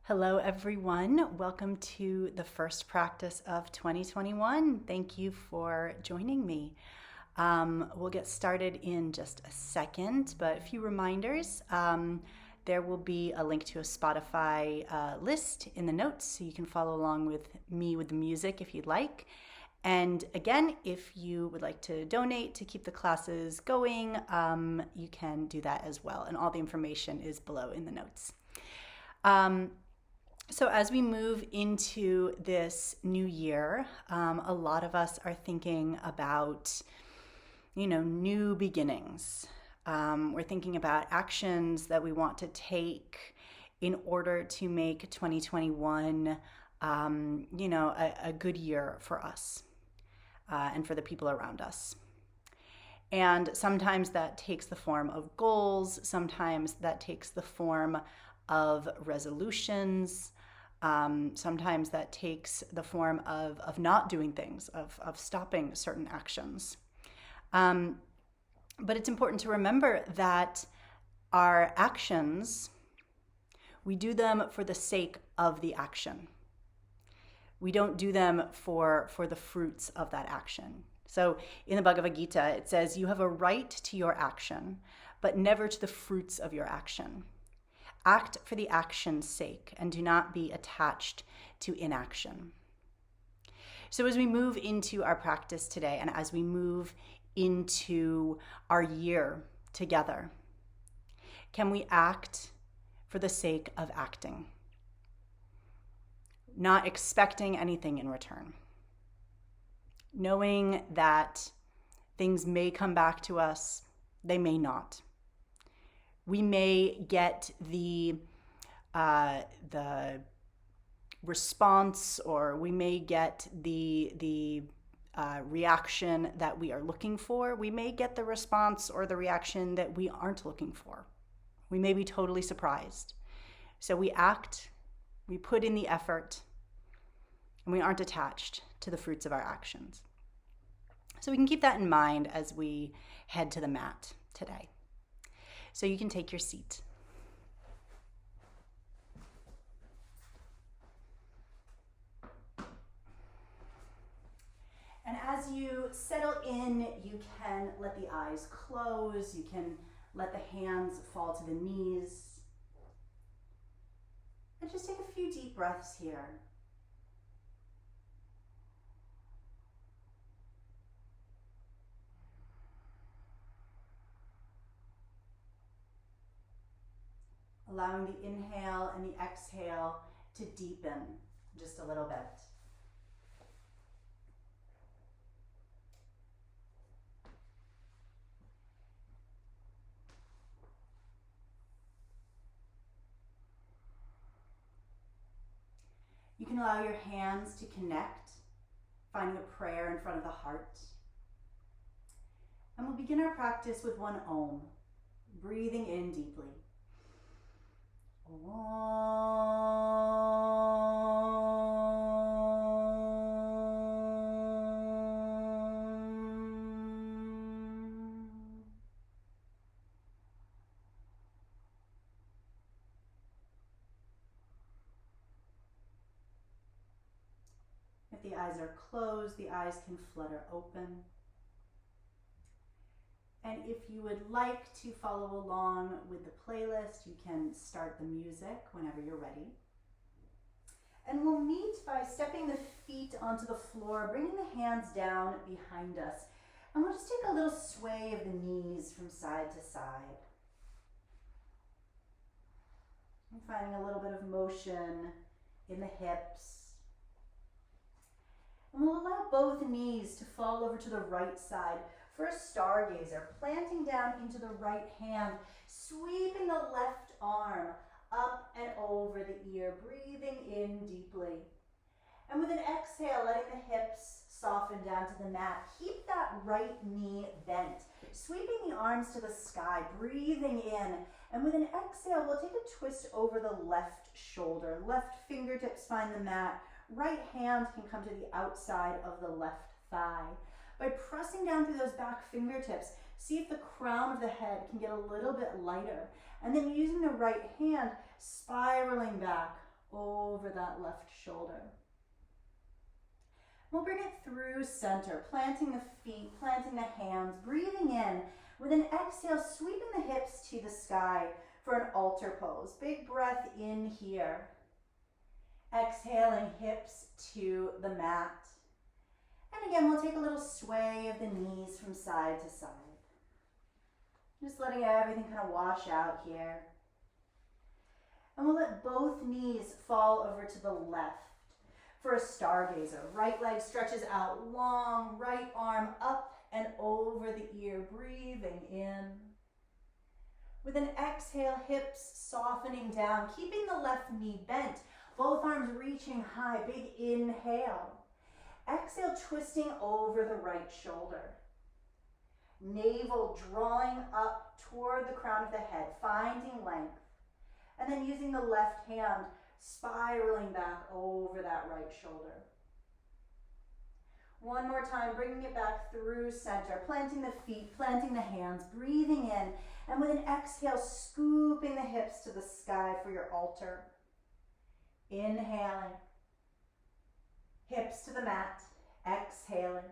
Hello, everyone. Welcome to the first practice of 2021. Thank you for joining me. We'll get started in just a second, but a few reminders. There will be a link to a Spotify list in the notes, so you can follow along with me with the music if you'd like. And again, if you would like to donate to keep the classes going, you can do that as well. And all the information is below in the notes. So as we move into this new year, a lot of us are thinking about, new beginnings. We're thinking about actions that we want to take in order to make 2021, a good year for us and for the people around us. And sometimes that takes the form of goals. Sometimes that takes the form of resolutions. Sometimes that takes the form of not doing things, of stopping certain actions. But it's important to remember that our actions, we do them for the sake of the action. We don't do them for the fruits of that action. So in the Bhagavad Gita, it says, you have a right to your action, but never to the fruits of your action. Act for the action's sake and do not be attached to inaction. So as we move into our practice today and as we move into our year together, can we act for the sake of acting? Not expecting anything in return. Knowing that things may come back to us, they may not. We may get the response, or we may get the reaction that we are looking for. We may get the response or the reaction that we aren't looking for. We may be totally surprised. So we act, we put in the effort, and we aren't attached to the fruits of our actions. So we can keep that in mind as we head to the mat today. So you can take your seat. And as you settle in, you can let the eyes close. You can let the hands fall to the knees. And just take a few deep breaths here. Allowing the inhale and the exhale to deepen just a little bit. You can allow your hands to connect, finding a prayer in front of the heart. And we'll begin our practice with one Om, breathing in deeply. If the eyes are closed, the eyes can flutter open. And if you would like to follow along with the playlist, you can start the music whenever you're ready. And we'll meet by stepping the feet onto the floor, bringing the hands down behind us. And we'll just take a little sway of the knees from side to side. And finding a little bit of motion in the hips. And we'll allow both knees to fall over to the right side for a stargazer, planting down into the right hand, sweeping the left arm up and over the ear, breathing in deeply. And with an exhale, letting the hips soften down to the mat. Keep that right knee bent, sweeping the arms to the sky, breathing in. And with an exhale, we'll take a twist over the left shoulder. Left fingertips find the mat. Right hand can come to the outside of the left thigh. By pressing down through those back fingertips, see if the crown of the head can get a little bit lighter. And then using the right hand, spiraling back over that left shoulder. We'll bring it through center, planting the feet, planting the hands, breathing in. With an exhale, sweeping the hips to the sky for an altar pose. Big breath in here. Exhaling, hips to the mat. And again, we'll take a little sway of the knees from side to side. Just letting everything kind of wash out here. And we'll let both knees fall over to the left for a stargazer. Right leg stretches out long, right arm up and over the ear, breathing in. With an exhale, hips softening down, keeping the left knee bent, both arms reaching high, big inhale. Exhale, twisting over the right shoulder. Navel drawing up toward the crown of the head, finding length. And then using the left hand, spiraling back over that right shoulder. One more time, bringing it back through center, planting the feet, planting the hands, breathing in, and with an exhale, scooping the hips to the sky for your altar. Inhaling, hips to the mat, exhaling.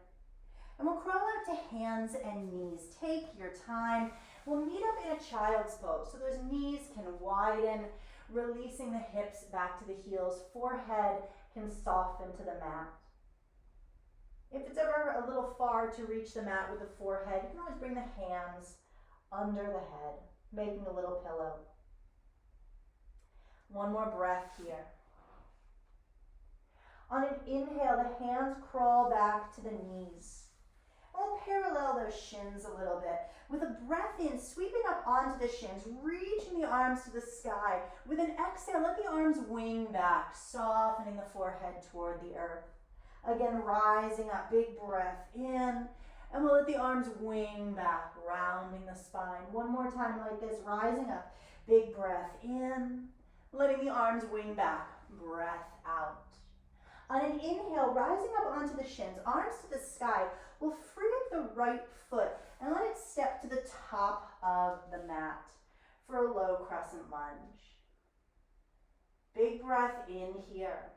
And we'll crawl out to hands and knees. Take your time. We'll meet up in a child's pose, so those knees can widen, releasing the hips back to the heels. Forehead can soften to the mat. If it's ever a little far to reach the mat with the forehead, you can always bring the hands under the head, making a little pillow. One more breath here. On an inhale, the hands crawl back to the knees. We'll parallel those shins a little bit. With a breath in, sweeping up onto the shins, reaching the arms to the sky. With an exhale, let the arms wing back, softening the forehead toward the earth. Again, rising up, big breath in, and we'll let the arms wing back, rounding the spine. One more time like this, rising up, big breath in, letting the arms wing back, breath out. On an inhale, rising up onto the shins, arms to the sky, we'll free up the right foot and let it step to the top of the mat for a low crescent lunge. Big breath in here.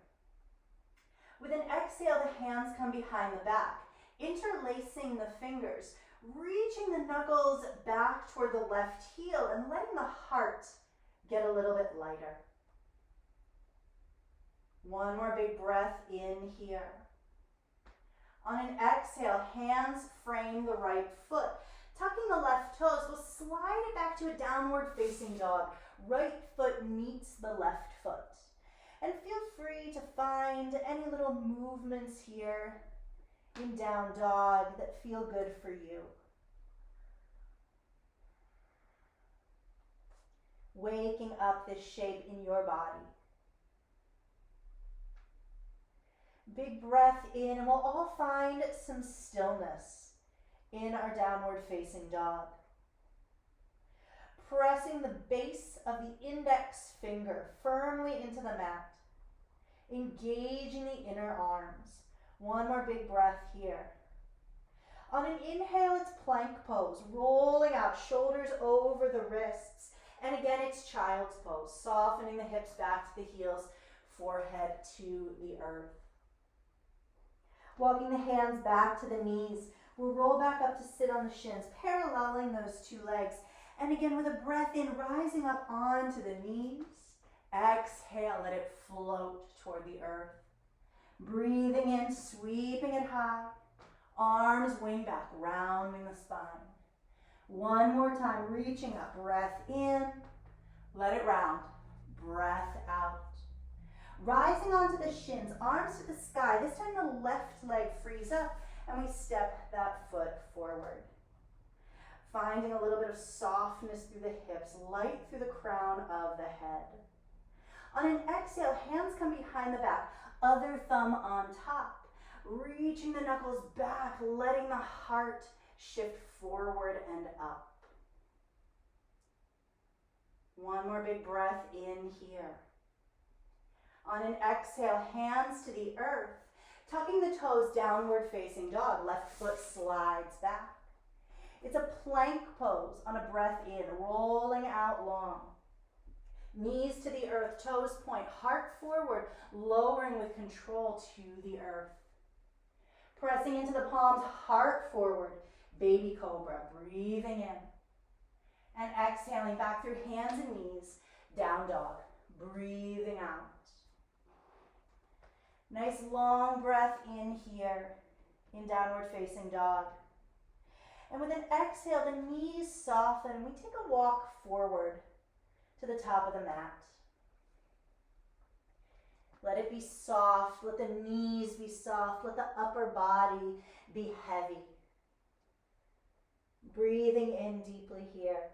With an exhale, the hands come behind the back, interlacing the fingers, reaching the knuckles back toward the left heel and letting the heart get a little bit lighter. One more big breath in here. On an exhale, hands frame the right foot. Tucking the left toes, we'll slide it back to a downward facing dog. Right foot meets the left foot. And feel free to find any little movements here in down dog that feel good for you. Waking up this shape in your body. Big breath in, and we'll all find some stillness in our downward facing dog. Pressing the base of the index finger firmly into the mat. Engaging the inner arms. One more big breath here. On an inhale, it's plank pose, rolling out, shoulders over the wrists. And again, it's child's pose, softening the hips back to the heels, forehead to the earth. Walking the hands back to the knees, we'll roll back up to sit on the shins, paralleling those two legs. And again, with a breath in, rising up onto the knees. Exhale, let it float toward the earth. Breathing in, sweeping it high. Arms wing back, rounding the spine. One more time, reaching up, breath in. Let it round, breath out. Rising onto the shins, arms to the sky. This time the left leg frees up and we step that foot forward. Finding a little bit of softness through the hips, light through the crown of the head. On an exhale, hands come behind the back, other thumb on top. Reaching the knuckles back, letting the heart shift forward and up. One more big breath in here. On an exhale, hands to the earth, tucking the toes, downward facing dog. Left foot slides back. It's a plank pose on a breath in, rolling out long. Knees to the earth, toes point, heart forward, lowering with control to the earth. Pressing into the palms, heart forward, baby cobra, breathing in. And exhaling back through hands and knees, down dog, breathing out. Nice long breath in here, in downward facing dog. And with an exhale, the knees soften. We take a walk forward to the top of the mat. Let it be soft. Let the knees be soft. Let the upper body be heavy. Breathing in deeply here.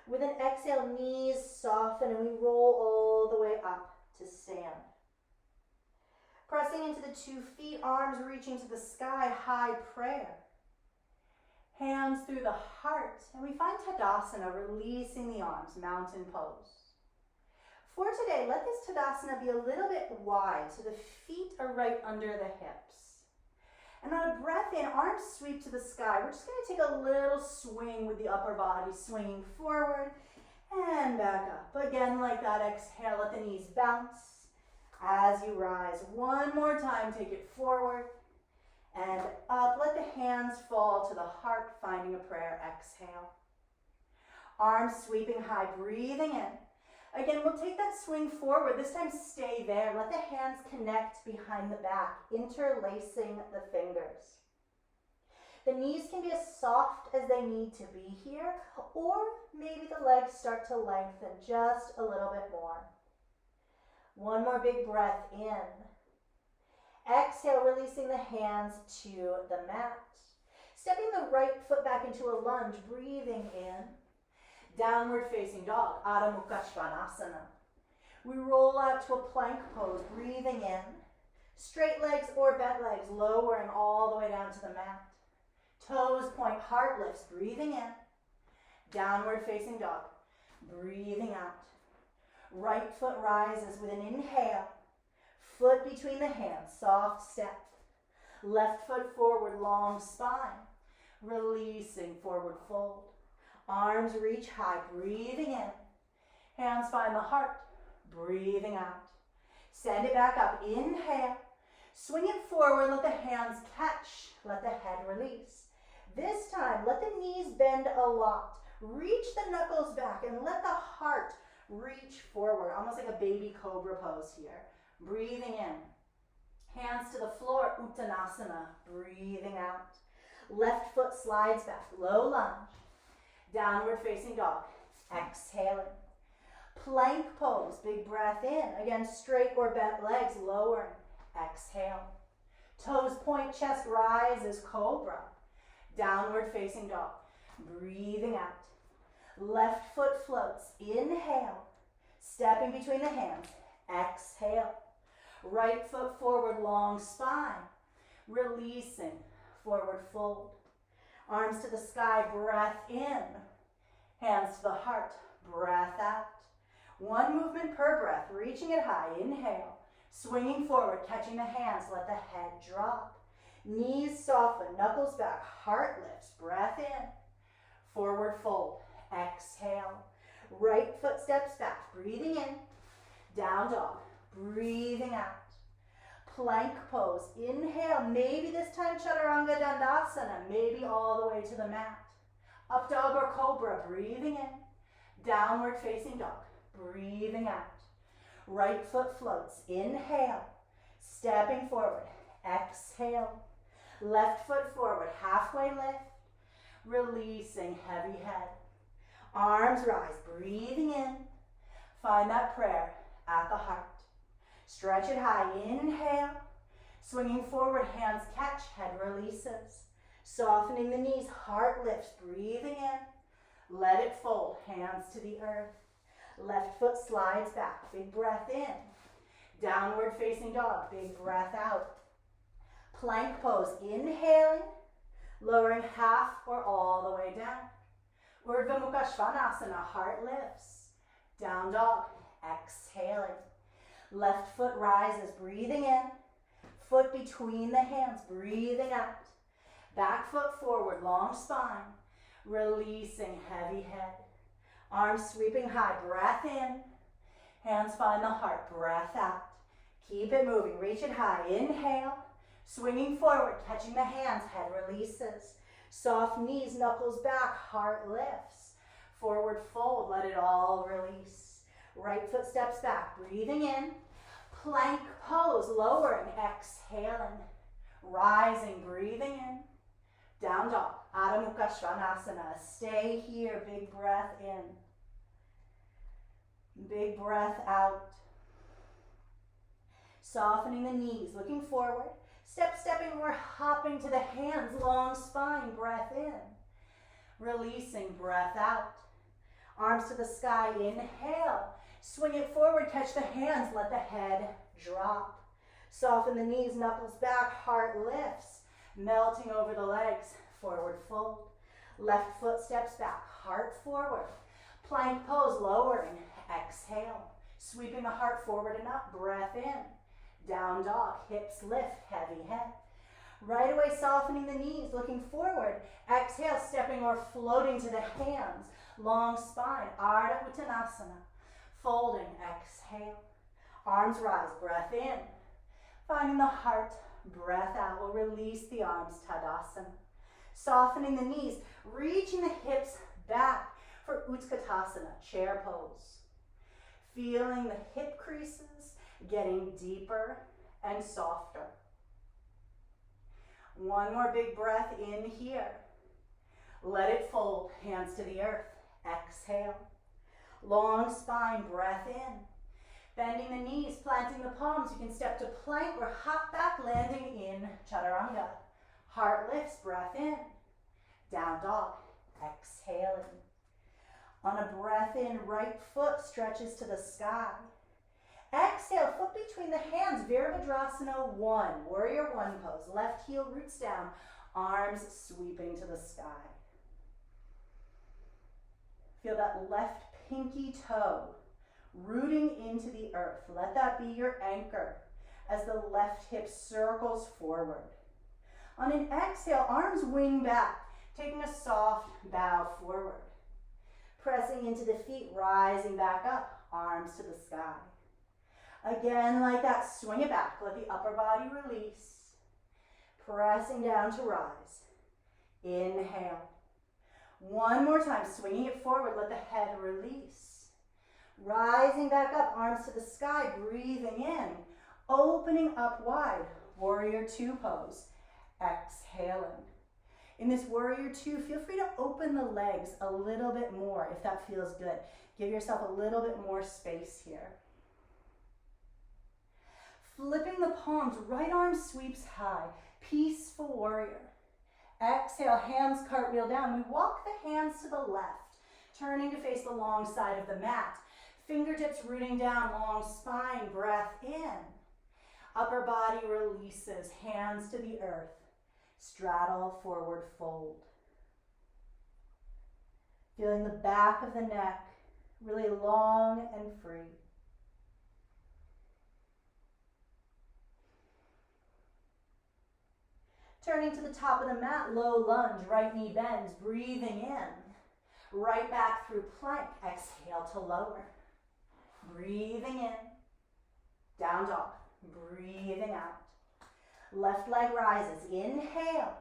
With an exhale, knees soften and we roll all the way up to stand. Pressing into the 2 feet, arms reaching to the sky, high prayer. Hands through the heart, and we find Tadasana, releasing the arms, mountain pose. For today, let this Tadasana be a little bit wide, so the feet are right under the hips. And on a breath in, arms sweep to the sky. We're just going to take a little swing with the upper body, swinging forward and back up. Again, like that, exhale, let the knees bounce. As you rise, one more time, take it forward and up. Let the hands fall to the heart, finding a prayer. Exhale. Arms sweeping high, breathing in. Again, we'll take that swing forward. This time, stay there. Let the hands connect behind the back, interlacing the fingers. The knees can be as soft as they need to be here, or maybe the legs start to lengthen just a little bit more. One more big breath in. Exhale, releasing the hands to the mat. Stepping the right foot back into a lunge, breathing in. Downward facing dog, Adho Mukha Svanasana. We roll out to a plank pose, breathing in. Straight legs or bent legs, lowering all the way down to the mat. Toes point, heart lifts, breathing in. Downward facing dog, breathing out. Right foot rises with an inhale. Foot between the hands, soft step. Left foot forward, long spine. Releasing, forward fold. Arms reach high, breathing in. Hands find the heart, breathing out. Send it back up, inhale. Swing it forward, let the hands catch. Let the head release. This time, let the knees bend a lot. Reach the knuckles back and let the heart reach forward, almost like a baby cobra pose here. Breathing in. Hands to the floor, Uttanasana. Breathing out. Left foot slides back, low lunge. Downward facing dog. Exhaling. Plank pose, big breath in. Again, straight or bent legs, lowering. Exhale. Toes point, chest rises, cobra. Downward facing dog. Breathing out. Left foot floats, inhale. Stepping between the hands, exhale. Right foot forward, long spine. Releasing, forward fold. Arms to the sky, breath in. Hands to the heart, breath out. One movement per breath, reaching it high, inhale. Swinging forward, catching the hands, let the head drop. Knees soften, knuckles back, heart lifts, breath in. Forward fold, exhale. Right foot steps back, breathing in. Down dog, breathing out. Plank pose, inhale, maybe this time Chaturanga Dandasana, maybe all the way to the mat. Up dog or cobra, breathing in. Downward facing dog, breathing out. Right foot floats, inhale. Stepping forward, exhale. Left foot forward, halfway lift. Releasing, heavy head. Arms rise, breathing in. Find that prayer at the heart. Stretch it high, inhale. Swinging forward, hands catch, head releases. Softening the knees, heart lifts, breathing in. Let it fold, hands to the earth. Left foot slides back, big breath in. Downward facing dog, big breath out. Plank pose, inhaling. Lowering half or all the way down. Urdhva Mukha Svanasana, heart lifts. Down dog, exhaling. Left foot rises, breathing in. Foot between the hands, breathing out. Back foot forward, long spine. Releasing, heavy head. Arms sweeping high, breath in. Hands find the heart, breath out. Keep it moving, reach it high. Inhale, swinging forward, catching the hands, head releases. Soft knees, knuckles back, heart lifts. Forward fold, let it all release. Right foot steps back, breathing in. Plank pose, lowering, exhaling. Rising, breathing in. Down dog, Adho Mukha Svanasana. Stay here, big breath in. Big breath out. Softening the knees, looking forward. Stepping or hopping to the hands, long spine, breath in. Releasing, breath out. Arms to the sky, inhale. Swing it forward, catch the hands, let the head drop. Soften the knees, knuckles back, heart lifts. Melting over the legs, forward fold. Left foot steps back, heart forward. Plank pose, lowering, exhale. Sweeping the heart forward and up, breath in. Down dog, hips lift, heavy head. Right away, softening the knees, looking forward. Exhale, stepping or floating to the hands. Long spine, Ardha Uttanasana. Folding, exhale. Arms rise, breath in. Finding the heart, breath out. We'll release the arms, Tadasana. Softening the knees, reaching the hips back for Utkatasana, chair pose. Feeling the hip creases getting deeper and softer. One more big breath in here. Let it fold, hands to the earth. Exhale. Long spine, breath in. Bending the knees, planting the palms. You can step to plank or hop back, landing in chaturanga. Heart lifts, breath in. Down dog, exhaling. On a breath in, right foot stretches to the sky. Exhale, foot between the hands, Virabhadrasana 1, warrior 1 pose. Left heel roots down, arms sweeping to the sky. Feel that left pinky toe rooting into the earth. Let that be your anchor as the left hip circles forward. On an exhale, arms wing back, taking a soft bow forward. Pressing into the feet, rising back up, arms to the sky. Again, like that, swing it back. Let the upper body release. Pressing down to rise. Inhale. One more time, swinging it forward. Let the head release. Rising back up, arms to the sky, breathing in. Opening up wide, warrior 2 pose. Exhaling. In this warrior 2, feel free to open the legs a little bit more if that feels good. Give yourself a little bit more space here. Flipping the palms, right arm sweeps high, peaceful warrior. Exhale, hands cartwheel down. We walk the hands to the left, turning to face the long side of the mat. Fingertips rooting down, long spine, breath in. Upper body releases, hands to the earth. Straddle, forward fold. Feeling the back of the neck really long and free. Turning to the top of the mat, low lunge, right knee bends, breathing in. Right back through plank, exhale to lower. Breathing in, down dog, breathing out. Left leg rises, inhale.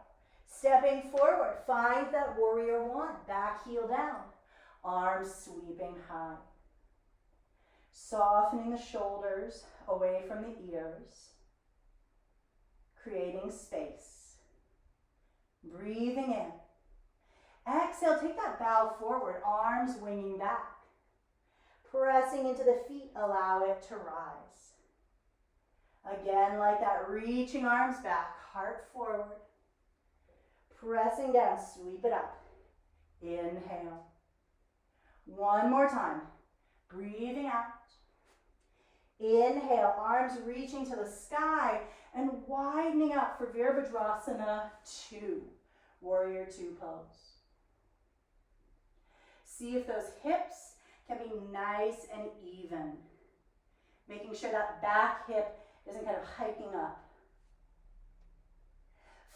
Stepping forward, find that warrior 1, back heel down. Arms sweeping high. Softening the shoulders away from the ears. Creating space. Breathing in. Exhale, take that bow forward, arms winging back. Pressing into the feet, allow it to rise. Again, like that, reaching arms back, heart forward. Pressing down, sweep it up. Inhale. One more time. Breathing out. Inhale, arms reaching to the sky and widening out for Virabhadrasana 2, warrior 2 pose. See if those hips can be nice and even. Making sure that back hip isn't kind of hiking up.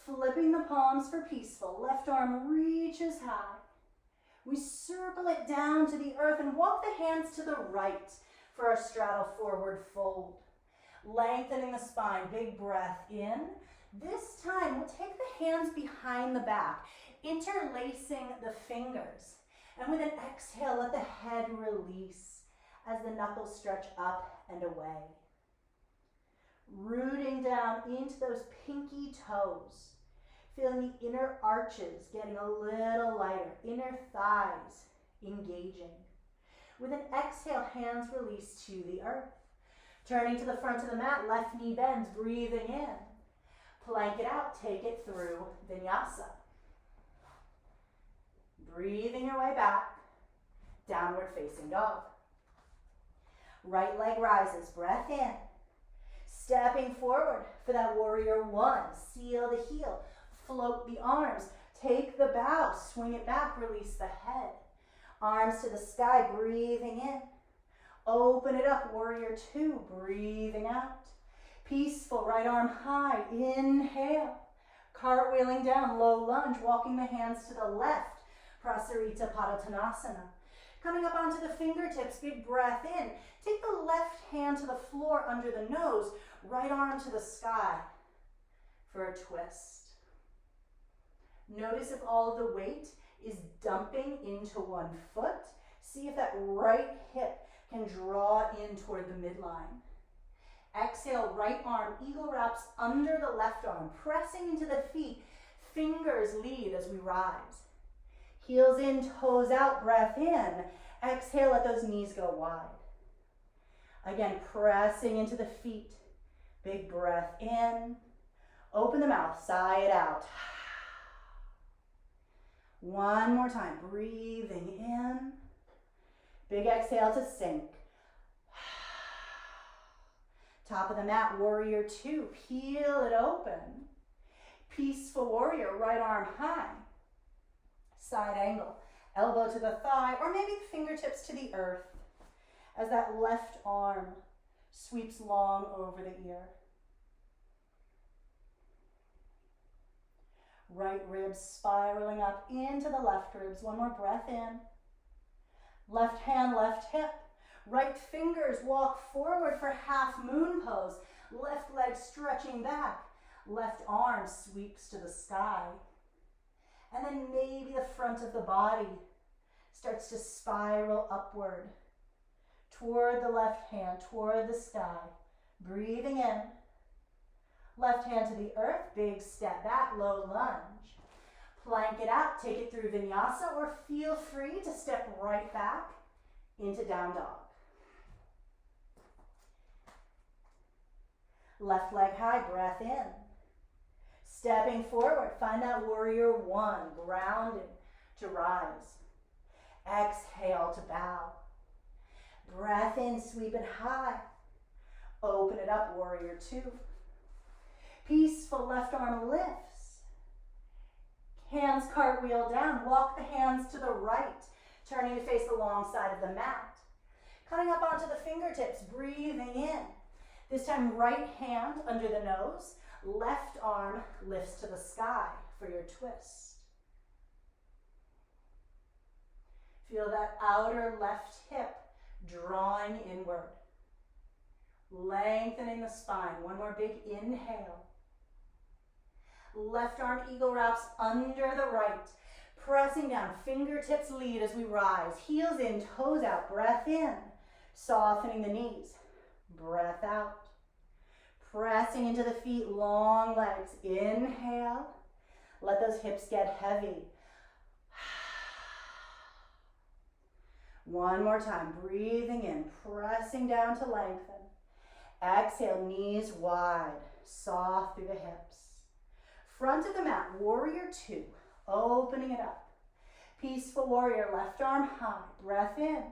Flipping the palms for peaceful. Left arm reaches high. We circle it down to the earth and walk the hands to the right for our straddle forward fold. Lengthening the spine, big breath in. This time, we'll take the hands behind the back, interlacing the fingers. And with an exhale, let the head release as the knuckles stretch up and away. Rooting down into those pinky toes. Feeling the inner arches getting a little lighter, inner thighs engaging. With an exhale, hands release to the earth. Turning to the front of the mat, left knee bends, breathing in. Plank it out, take it through vinyasa. Breathing your way back, downward facing dog. Right leg rises, breath in. Stepping forward for that warrior one, seal the heel. Float the arms, take the bow, swing it back, release the head. Arms to the sky, breathing in. Open it up, warrior two, breathing out. Peaceful, right arm high, inhale. Cartwheeling down, low lunge, walking the hands to the left, Prasarita Padottanasana. Coming up onto the fingertips, big breath in. Take the left hand to the floor under the nose, right arm to the sky for a twist. Notice if all of the weight is dumping into one foot. See if that right hip can draw in toward the midline. Exhale, right arm, eagle wraps under the left arm, pressing into the feet. Fingers lead as we rise. Heels in, toes out, breath in. Exhale, let those knees go wide. Again, pressing into the feet. Big breath in. Open the mouth, sigh it out. One more time, breathing in. Big exhale to sink. Top of the mat, warrior two, peel it open. Peaceful warrior, right arm high. Side angle, elbow to the thigh, or maybe the fingertips to the earth as that left arm sweeps long over the ear. Right ribs spiraling up into the left ribs. One more breath in. Left hand, left hip. Right fingers walk forward for half moon pose. Left leg stretching back. Left arm sweeps to the sky. And then maybe the front of the body starts to spiral upward toward the left hand, toward the sky. Breathing in. Left hand to the earth, big step back, low lunge. Plank it out, take it through vinyasa, or feel free to step right back into down dog. Left leg high, breath in. Stepping forward, find that warrior one, grounding to rise. Exhale to bow. Breath in, sweep it high. Open it up, warrior two. Peaceful left arm lifts. Hands cartwheel down. Walk the hands to the right, turning to face the long side of the mat. Coming up onto the fingertips, breathing in. This time, right hand under the nose. Left arm lifts to the sky for your twist. Feel that outer left hip drawing inward. Lengthening the spine. One more big inhale. Left arm eagle wraps under the right. Pressing down, fingertips lead as we rise. Heels in, toes out, breath in. Softening the knees. Breath out. Pressing into the feet, long legs. Inhale. Let those hips get heavy. One more time, breathing in, pressing down to lengthen. Exhale, knees wide, soft through the hips. Front of the mat, warrior two, opening it up. Peaceful warrior, left arm high, breath in.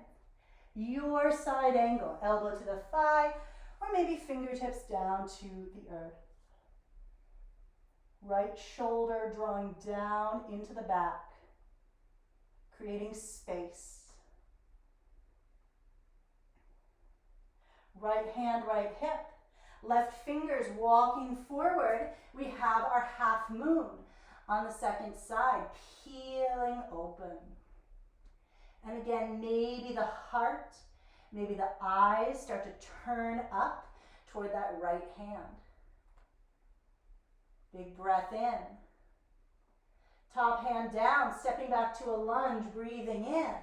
Your side angle, elbow to the thigh, or maybe fingertips down to the earth. Right shoulder drawing down into the back, creating space. Right hand, right hip. Left fingers walking forward. We have our half moon on the second side, peeling open. And again, maybe the heart, maybe the eyes start to turn up toward that right hand. Big breath in. Top hand down, stepping back to a lunge, breathing in.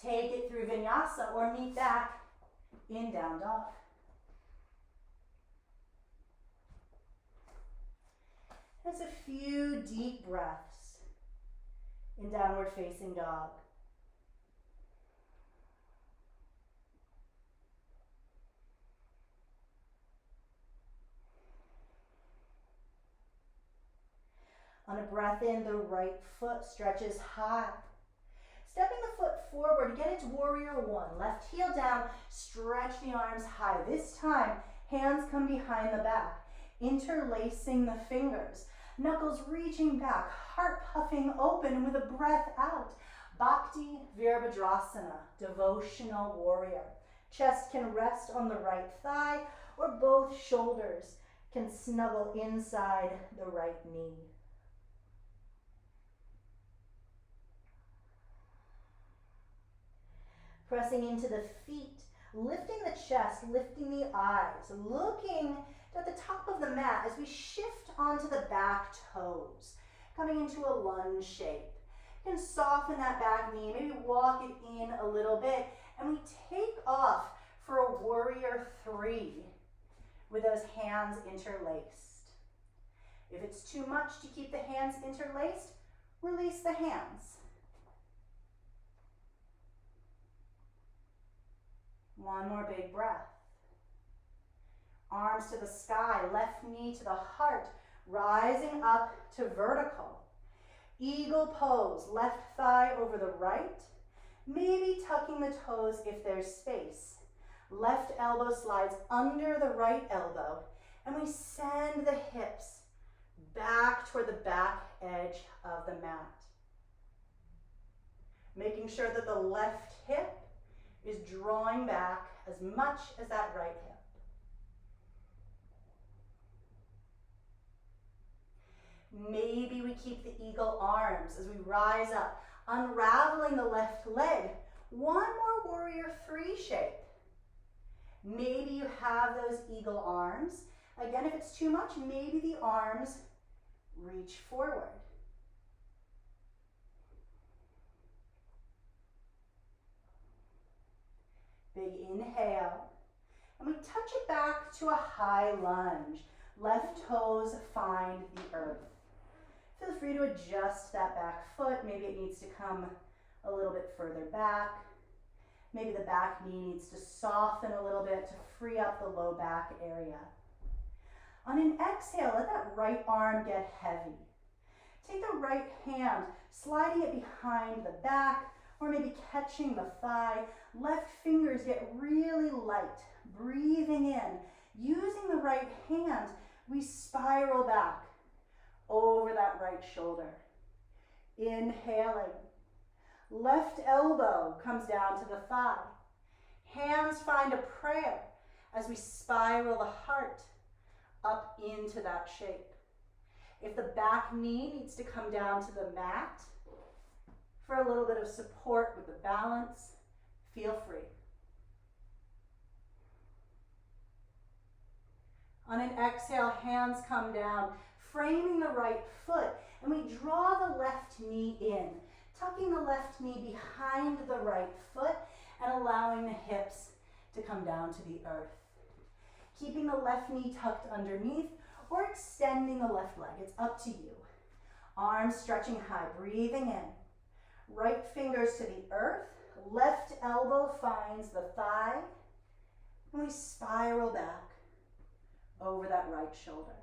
Take it through vinyasa or meet back in down dog. That's a few deep breaths in downward facing dog. On a breath in, the right foot stretches high. Stepping the foot forward, get into warrior one. Left heel down, stretch the arms high. This time, hands come behind the back, interlacing the fingers. Knuckles reaching back, heart puffing open with a breath out. Bhakti Virabhadrasana, devotional warrior. Chest can rest on the right thigh or both shoulders can snuggle inside the right knee. Pressing into the feet, lifting the chest, lifting the eyes, looking at the top of the mat as we shift onto the back toes, coming into a lunge shape. You can soften that back knee, maybe walk it in a little bit, and we take off for a warrior three with those hands interlaced. If it's too much to keep the hands interlaced, release the hands. One more big breath. Arms to the sky, left knee to the heart, rising up to vertical. Eagle pose, left thigh over the right, maybe tucking the toes if there's space. Left elbow slides under the right elbow, and we send the hips back toward the back edge of the mat. Making sure that the left hip is drawing back as much as that right hip. Maybe we keep the eagle arms as we rise up, unraveling the left leg. One more warrior three shape. Maybe you have those eagle arms. Again, if it's too much, maybe the arms reach forward. Big inhale, and we touch it back to a high lunge. Left toes find the earth. Feel free to adjust that back foot. Maybe it needs to come a little bit further back. Maybe the back knee needs to soften a little bit to free up the low back area. On an exhale, let that right arm get heavy. Take the right hand, sliding it behind the back, or maybe catching the thigh. Left fingers get really light. Breathing in. Using the right hand, we spiral back over that right shoulder. Inhaling. Left elbow comes down to the thigh. Hands find a prayer as we spiral the heart up into that shape. If the back knee needs to come down to the mat for a little bit of support with the balance, feel free. On an exhale, hands come down, framing the right foot, and we draw the left knee in, tucking the left knee behind the right foot and allowing the hips to come down to the earth. Keeping the left knee tucked underneath or extending the left leg, it's up to you. Arms stretching high, breathing in. Right fingers to the earth, left elbow finds the thigh, and we spiral back over that right shoulder.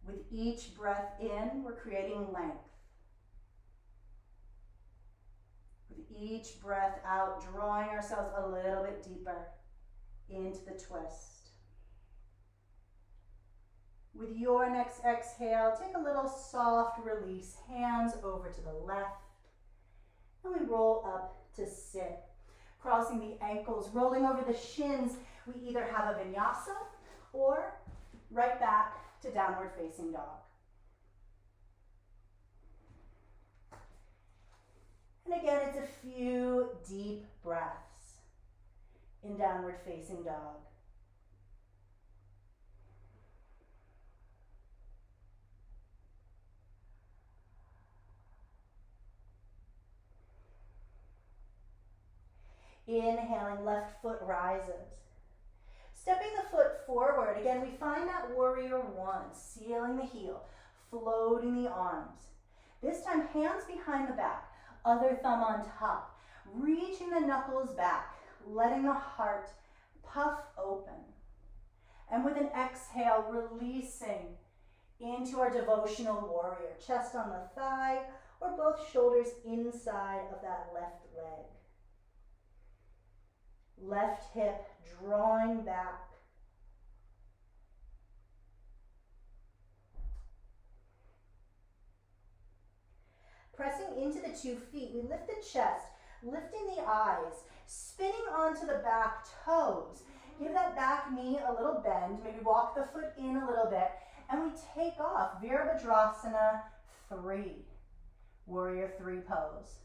With each breath in, we're creating length. With each breath out, drawing ourselves a little bit deeper into the twist. With your next exhale, take a little soft release, hands over to the left, and we roll up to sit. Crossing the ankles, rolling over the shins, we either have a vinyasa or right back to downward facing dog. And again, it's a few deep breaths in downward facing dog. Inhaling, left foot rises. Stepping the foot forward, again, we find that warrior one, sealing the heel, floating the arms. This time, hands behind the back, other thumb on top, reaching the knuckles back, letting the heart puff open. And with an exhale, releasing into our devotional warrior, chest on the thigh, or both shoulders inside of that left leg. Left hip drawing back. Pressing into the 2 feet, we lift the chest, lifting the eyes, spinning onto the back toes. Give that back knee a little bend, maybe walk the foot in a little bit, and we take off. Virabhadrasana 3, warrior 3 pose.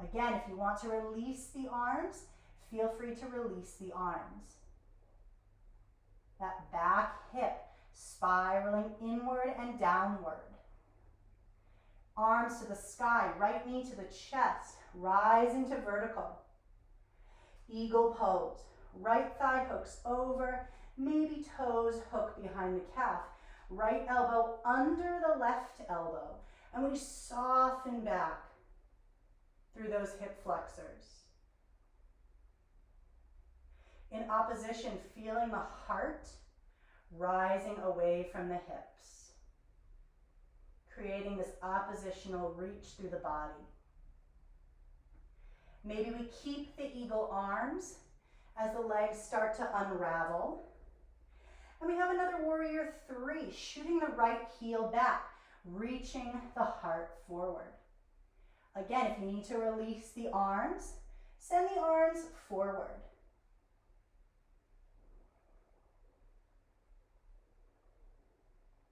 Again, if you want to release the arms, feel free to release the arms. That back hip spiraling inward and downward. Arms to the sky, right knee to the chest, rising to vertical. Eagle pose. Right thigh hooks over, maybe toes hook behind the calf. Right elbow under the left elbow. And we soften back through those hip flexors. In opposition, feeling the heart rising away from the hips, creating this oppositional reach through the body. Maybe we keep the eagle arms as the legs start to unravel. And we have another warrior 3, shooting the right heel back, reaching the heart forward. Again, if you need to release the arms, send the arms forward.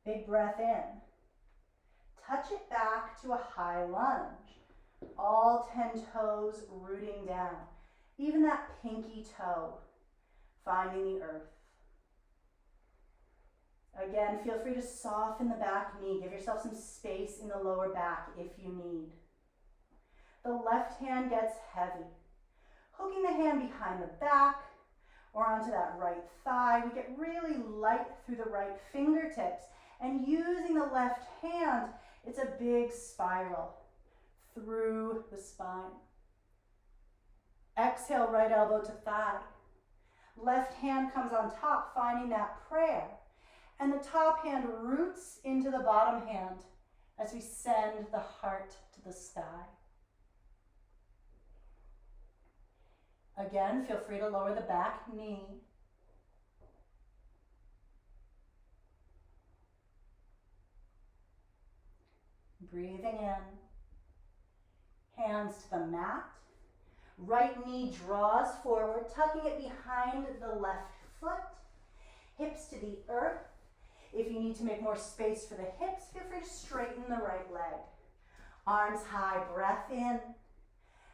Big breath in. Touch it back to a high lunge. All 10 toes rooting down. Even that pinky toe finding the earth. Again, feel free to soften the back knee. Give yourself some space in the lower back if you need. The left hand gets heavy. Hooking the hand behind the back or onto that right thigh. We get really light through the right fingertips. And using the left hand, it's a big spiral through the spine. Exhale, right elbow to thigh. Left hand comes on top, finding that prayer. And the top hand roots into the bottom hand as we send the heart to the sky. Again, feel free to lower the back knee. Breathing in, hands to the mat. Right knee draws forward, tucking it behind the left foot. Hips to the earth. If you need to make more space for the hips, feel free to straighten the right leg. Arms high, breath in.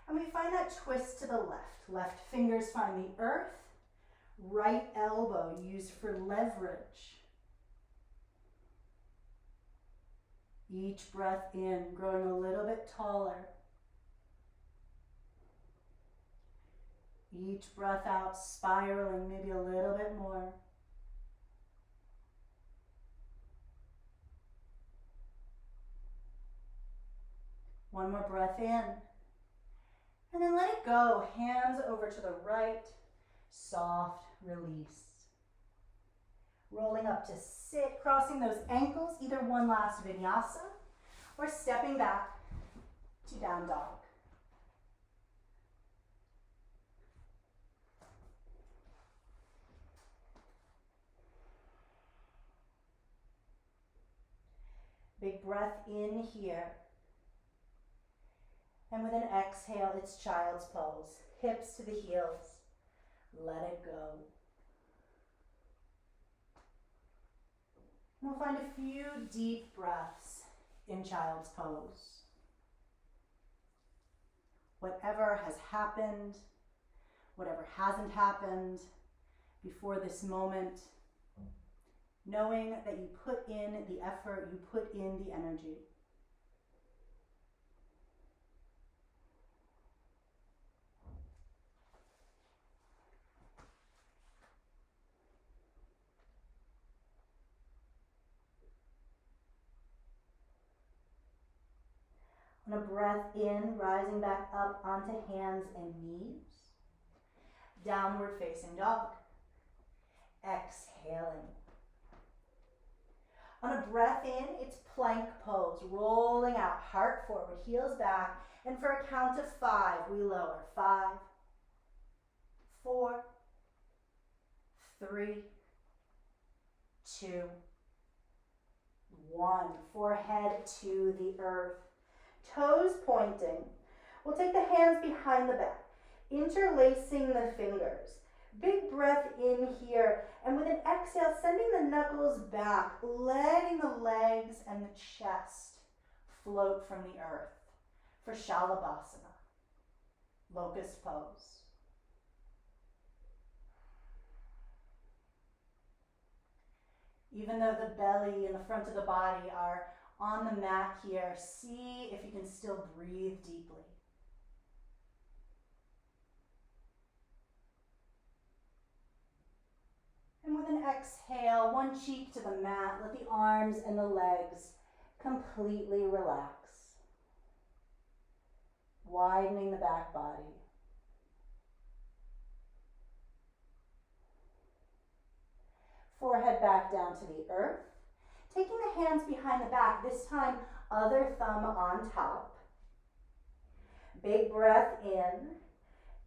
And we find that twist to the left. Left fingers find the earth. Right elbow used for leverage. Each breath in, growing a little bit taller. Each breath out, spiraling maybe a little bit more. One more breath in. And then let it go. Hands over to the right. Soft release. Rolling up to sit, crossing those ankles, either one last vinyasa or stepping back to down dog. Big breath in here. And with an exhale, it's child's pose. Hips to the heels. Let it go. We'll find a few deep breaths in child's pose. Whatever has happened, whatever hasn't happened before this moment, knowing that you put in the effort, you put in the energy. On a breath in, rising back up onto hands and knees. Downward facing dog. Exhaling. On a breath in, it's plank pose, rolling out, heart forward, heels back, and for a count of 5, we lower. 5, 4, 3, 2, 1. Forehead to the earth. Toes pointing. We'll take the hands behind the back, interlacing the fingers. Big breath in here, and with an exhale, sending the knuckles back, letting the legs and the chest float from the earth for Shalabhasana, locust pose. Even though the belly and the front of the body are on the mat here, see if you can still breathe deeply. And with an exhale, one cheek to the mat, let the arms and the legs completely relax. Widening the back body. Forehead back down to the earth. Taking the hands behind the back, this time other thumb on top. Big breath in.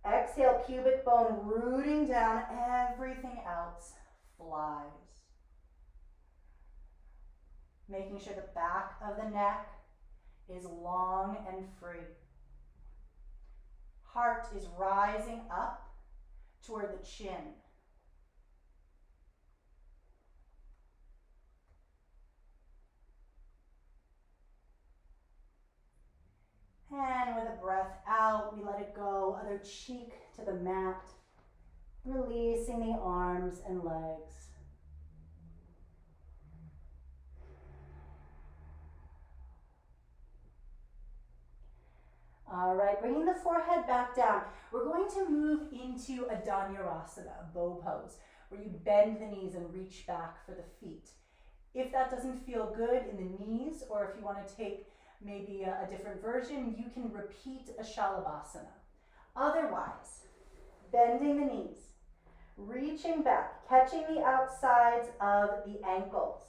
Exhale, pubic bone rooting down, everything else flies. Making sure the back of the neck is long and free. Heart is rising up toward the chin. And with a breath out, we let it go. Other cheek to the mat, releasing the arms and legs. All right, bringing the forehead back down. We're going to move into a Dhanurasana, bow pose, where you bend the knees and reach back for the feet. If that doesn't feel good in the knees, or if you want to take maybe a different version, you can repeat a Shalabhasana. Otherwise, bending the knees, reaching back, catching the outsides of the ankles.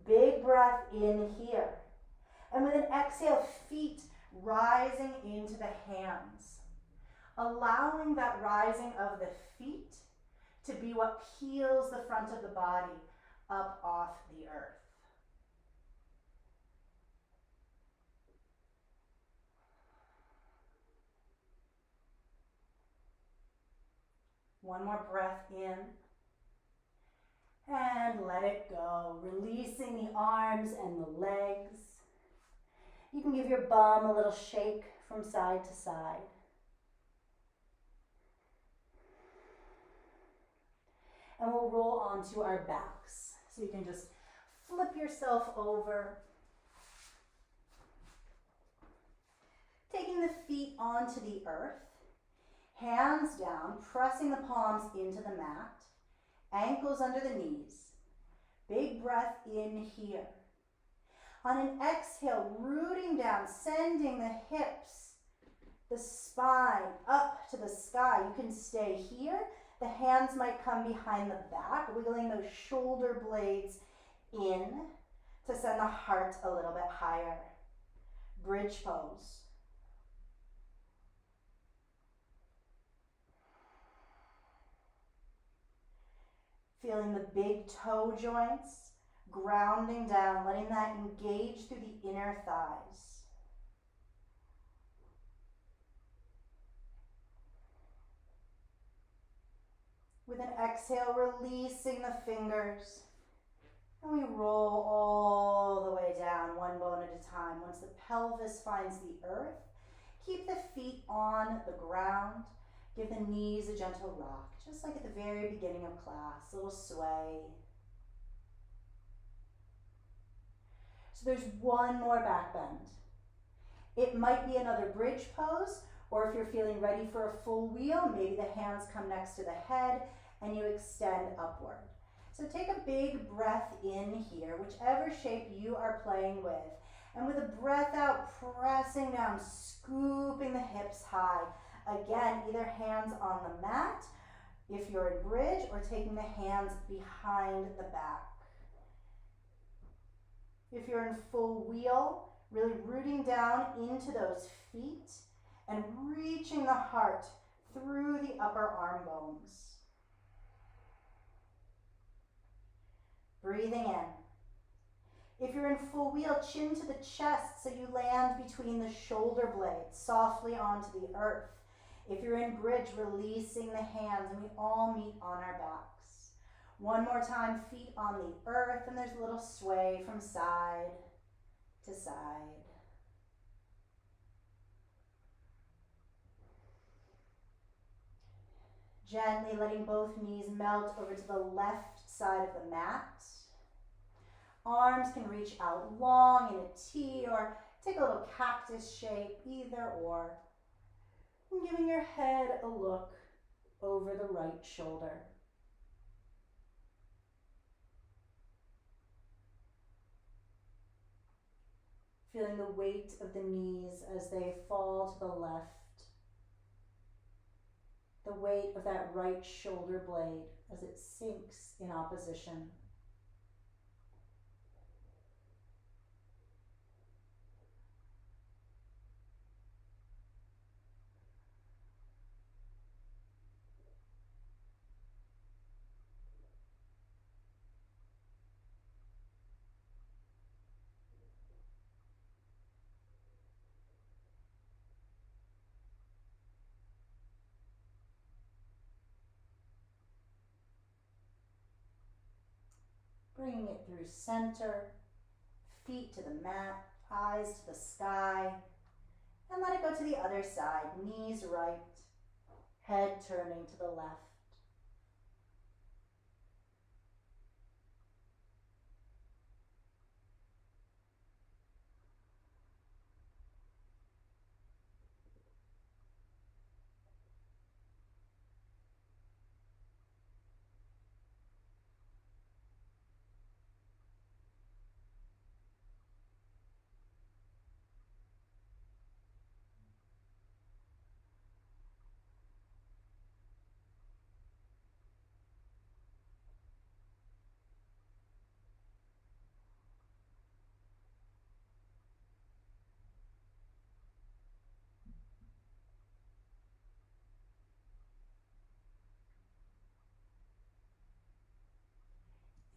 Big breath in here. And with an exhale, feet rising into the hands. Allowing that rising of the feet to be what peels the front of the body up off the earth. One more breath in. And let it go. Releasing the arms and the legs. You can give your bum a little shake from side to side. And we'll roll onto our backs. So you can just flip yourself over. Taking the feet onto the earth. Hands down, pressing the palms into the mat. Ankles under the knees. Big breath in here. On an exhale, rooting down, sending the hips, the spine up to the sky. You can stay here. The hands might come behind the back, wiggling those shoulder blades in to send the heart a little bit higher. Bridge pose. Feeling the big toe joints, grounding down, letting that engage through the inner thighs. With an exhale, releasing the fingers. And we roll all the way down, one bone at a time. Once the pelvis finds the earth, keep the feet on the ground. Give the knees a gentle rock, just like at the very beginning of class, a little sway. So there's one more back bend. It might be another bridge pose, or if you're feeling ready for a full wheel, maybe the hands come next to the head and you extend upward. So take a big breath in here, whichever shape you are playing with. And with a breath out, pressing down, scooping the hips high. Again, either hands on the mat, if you're in bridge, or taking the hands behind the back. If you're in full wheel, really rooting down into those feet and reaching the heart through the upper arm bones. Breathing in. If you're in full wheel, chin to the chest so you land between the shoulder blades, softly onto the earth. If you're in bridge, releasing the hands and we all meet on our backs. One more time, feet on the earth, and there's a little sway from side to side. Gently letting both knees melt over to the left side of the mat. Arms can reach out long in a T or take a little cactus shape, either or. And giving your head a look over the right shoulder. Feeling the weight of the knees as they fall to the left. The weight of that right shoulder blade as it sinks in opposition. Bringing it through center, feet to the mat, eyes to the sky, and let it go to the other side, knees right, head turning to the left.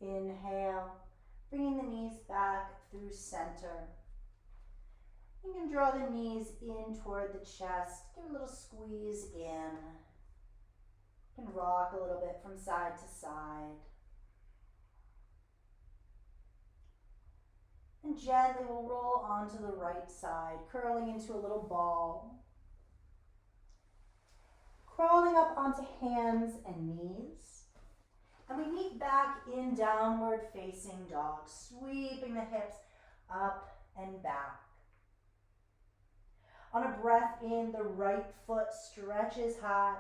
Inhale, bringing the knees back through center. You can draw the knees in toward the chest, give a little squeeze in. You can rock a little bit from side to side. And gently we'll roll onto the right side, curling into a little ball. Crawling up onto hands and knees. And we meet back in downward facing dog, sweeping the hips up and back. On a breath in, the right foot stretches high.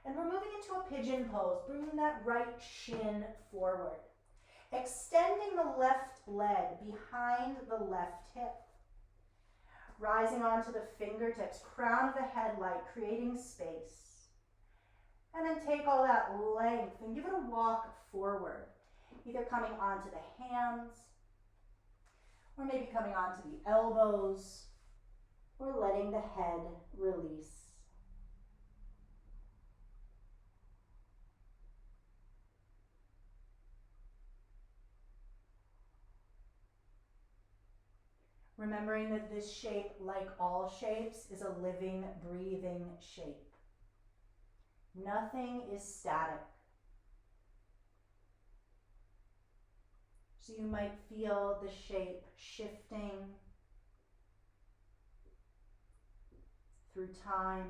And we're moving into a pigeon pose, bringing that right shin forward. Extending the left leg behind the left hip. Rising onto the fingertips, crown of the head light, creating space. And then take all that length and give it a walk forward, either coming onto the hands, or maybe coming onto the elbows, or letting the head release. Remembering that this shape, like all shapes, is a living, breathing shape. Nothing is static. So you might feel the shape shifting through time.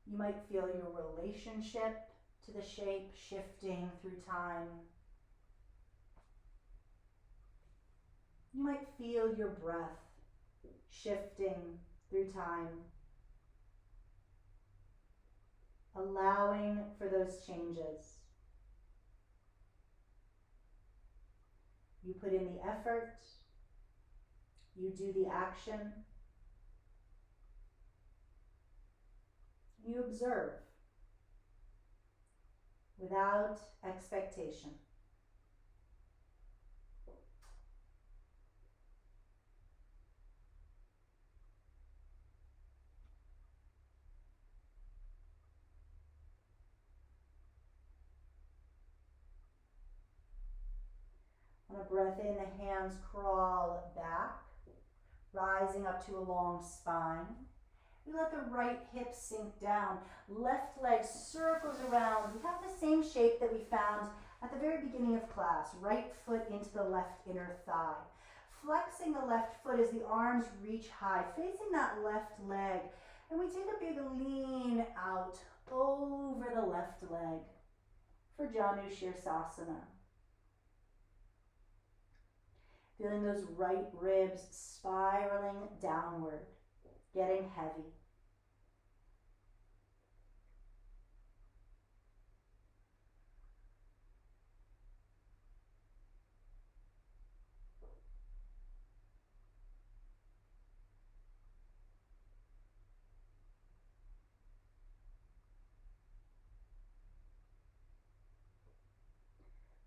You might feel your relationship to the shape shifting through time. You might feel your breath shifting through time, allowing for those changes. You put in the effort, you do the action, you observe without expectation. On a breath in, the hands crawl back, rising up to a long spine. We let the right hip sink down. Left leg circles around. We have the same shape that we found at the very beginning of class. Right foot into the left inner thigh. Flexing the left foot as the arms reach high, facing that left leg. And we take a big lean out over the left leg for Janu Shirsasana. Feeling those right ribs spiraling downward, getting heavy.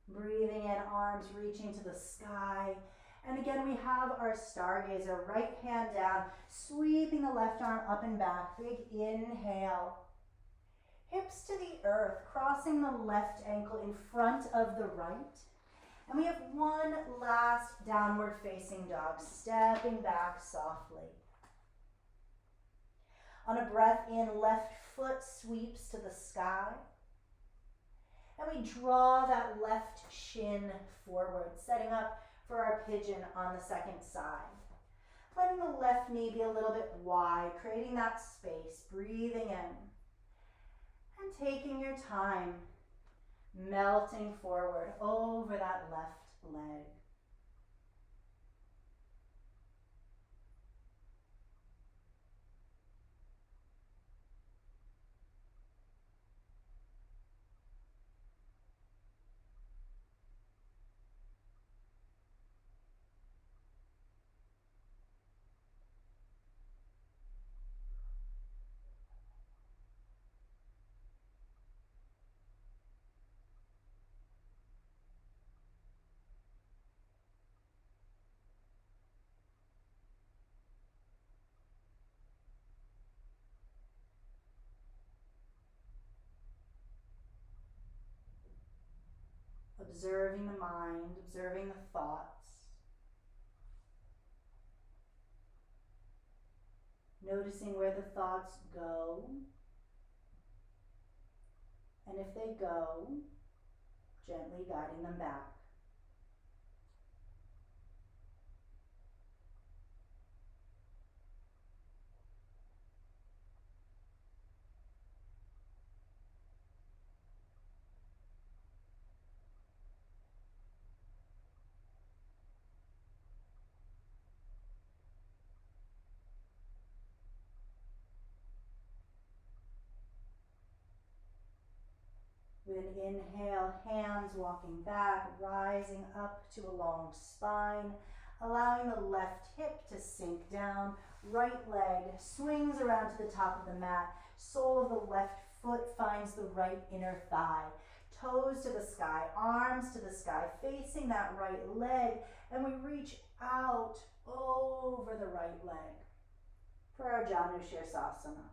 Breathing in, arms reaching to the sky. And again, we have our stargazer, right hand down, sweeping the left arm up and back. Big inhale. Hips to the earth, crossing the left ankle in front of the right. And we have one last downward facing dog, stepping back softly. On a breath in, left foot sweeps to the sky. And we draw that left shin forward, setting up for our pigeon on the second side. Letting the left knee be a little bit wide, creating that space, breathing in. And taking your time, melting forward over that left leg. Observing the mind, observing the thoughts. Noticing where the thoughts go. And if they go, gently guiding them back. With an inhale, hands walking back, rising up to a long spine, allowing the left hip to sink down, right leg swings around to the top of the mat, sole of the left foot finds the right inner thigh, toes to the sky, arms to the sky, facing that right leg, and we reach out over the right leg for our Janu Shirsasana.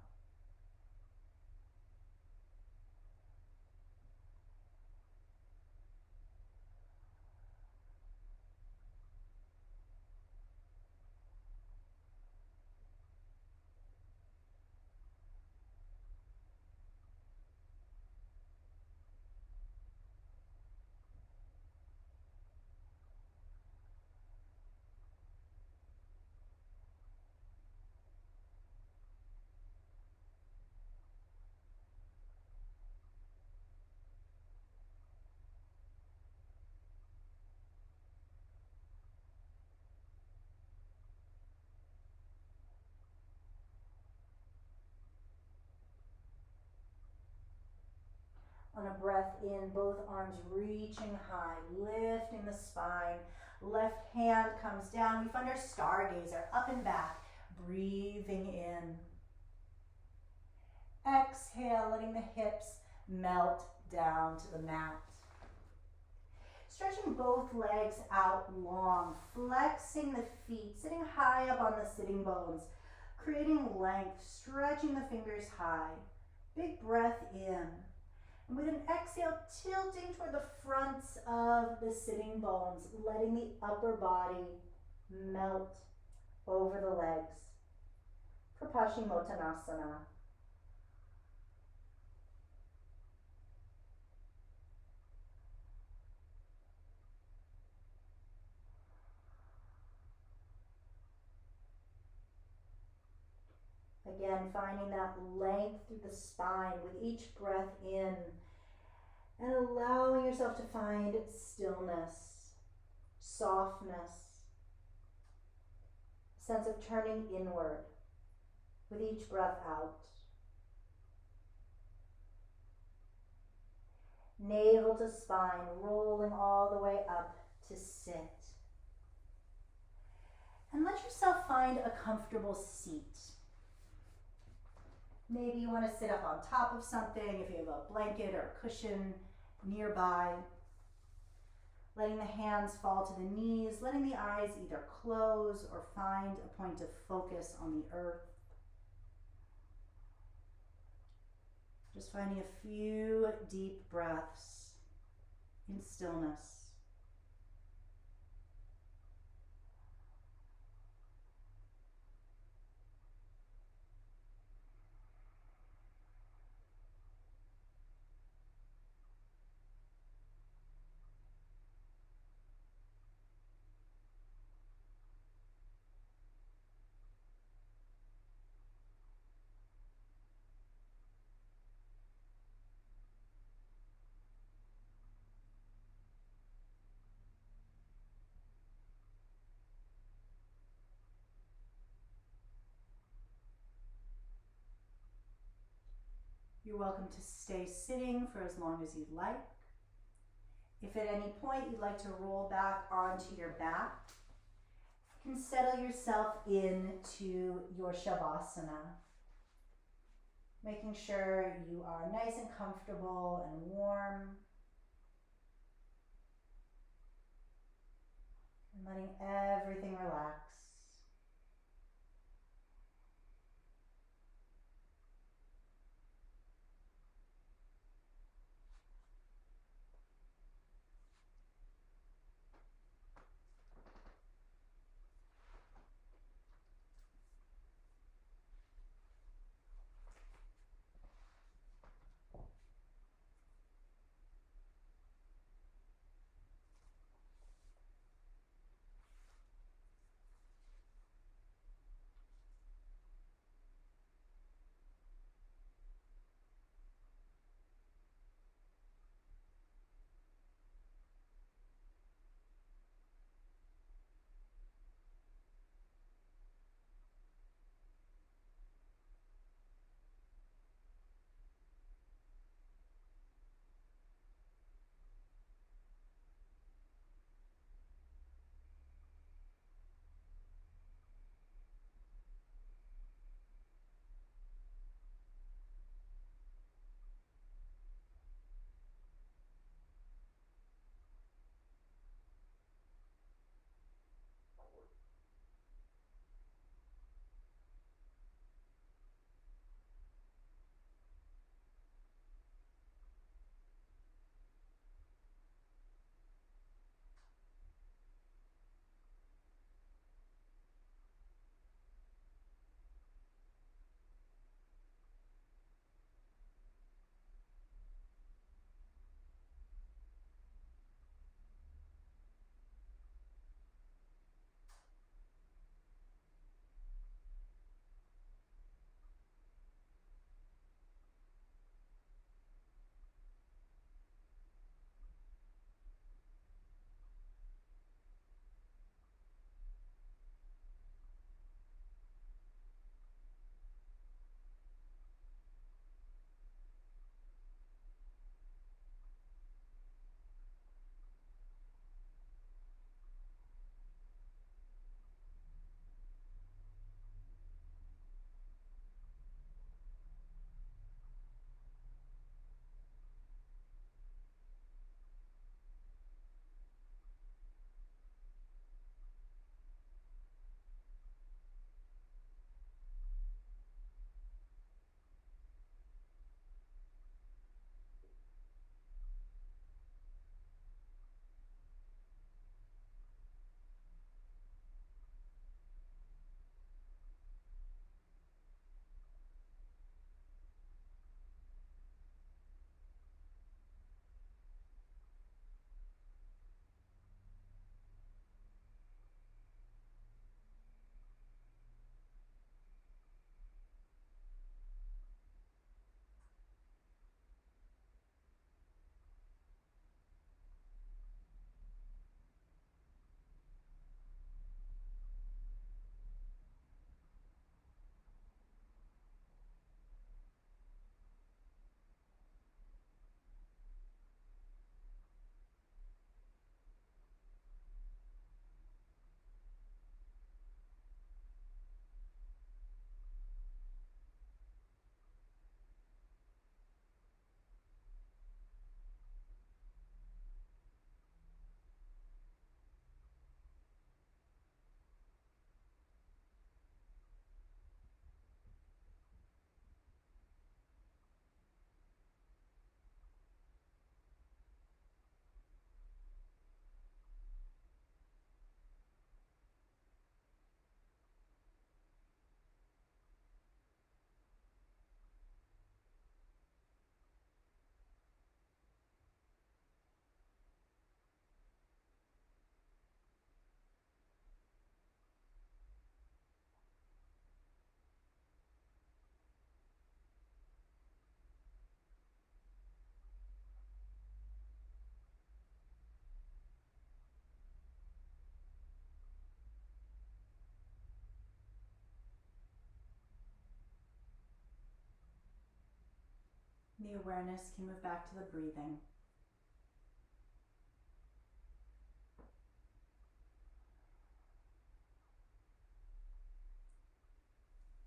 breath in, both arms reaching high, lifting the spine. Left hand comes down. We find our stargazer up and back, breathing in. Exhale, letting the hips melt down to the mat. Stretching both legs out long, flexing the feet, sitting high up on the sitting bones, creating length, stretching the fingers high. Big breath in. And with an exhale, tilting toward the fronts of the sitting bones, letting the upper body melt over the legs for Paschimottanasana. Again, finding that length through the spine with each breath in, and allowing yourself to find stillness, softness, sense of turning inward with each breath out. Navel to spine, rolling all the way up to sit. And let yourself find a comfortable seat. Maybe you want to sit up on top of something if you have a blanket or a cushion nearby. Letting the hands fall to the knees, letting the eyes either close or find a point of focus on the earth. Just finding a few deep breaths in stillness. You're welcome to stay sitting for as long as you'd like. If at any point you'd like to roll back onto your back, you can settle yourself into your Shavasana, making sure you are nice and comfortable and warm, and letting everything relax. The awareness can move back to the breathing.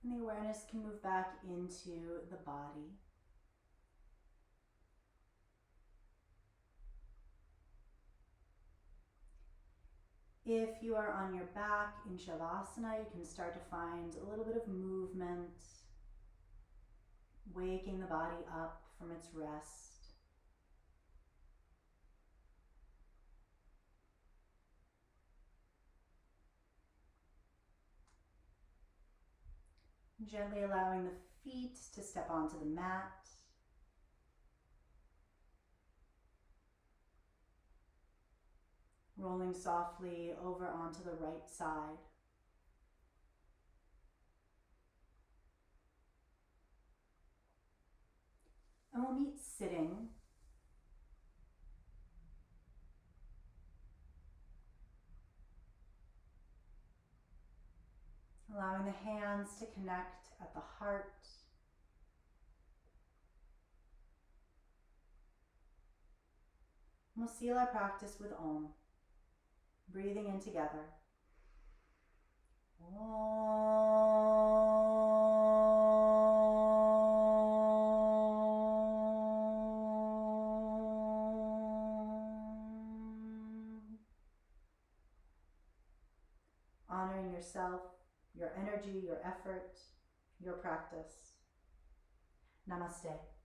And the awareness can move back into the body. If you are on your back in Shavasana, you can start to find a little bit of movement, waking the body up from its rest. Gently allowing the feet to step onto the mat. Rolling softly over onto the right side. And we'll meet sitting. Allowing the hands to connect at the heart. We'll seal our practice with Om. Breathing in together. Honoring yourself, your energy, your effort, your practice. Namaste.